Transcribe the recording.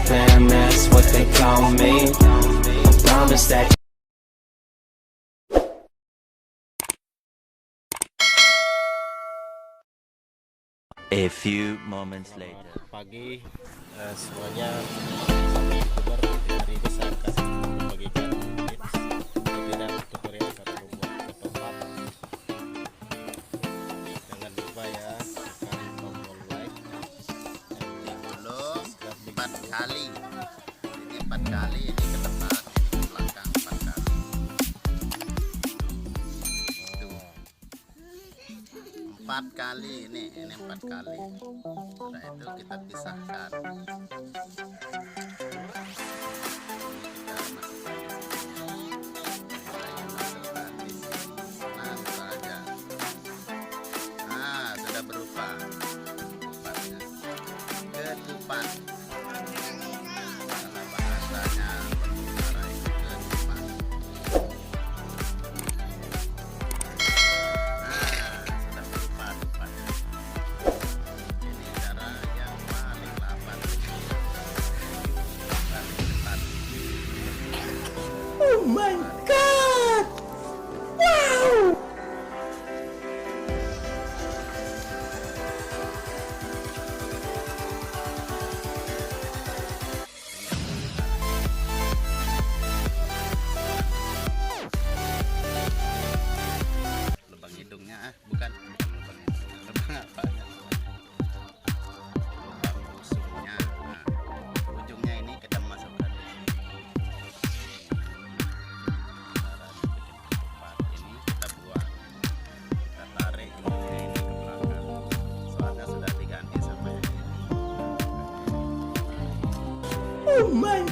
fam, that's what they call me. I promise that. A few moments later. Pagi semuanya, YouTuber hari ini saya akan membagikan tips dan tutorial cara membuat ketupat. Jangan lupa ya, tekan tombol like dan belum 4 kali, ini 4 kali, ini ke depan, ini ke belakang 4 kali. Tuh. 4 kali ini 4 kali. Setelah itu kita pisahkan. Kita masukkan di sini. Nah, saja. Nah, sudah berupa ketupatnya. Ketupat. Karena bahasanya berbicara itu ketupat. Oh my god! Wow! Lubang hidungnya bukan lubang hidung, lubang apa ya? Lubang busungnya. Nah, ujungnya ini kita masukkan di sini. Cara bikin ketupat ini kita buang, kita tarik ujungnya ini ke belakang. Soalnya sudah diganti sama yang ini. Oh my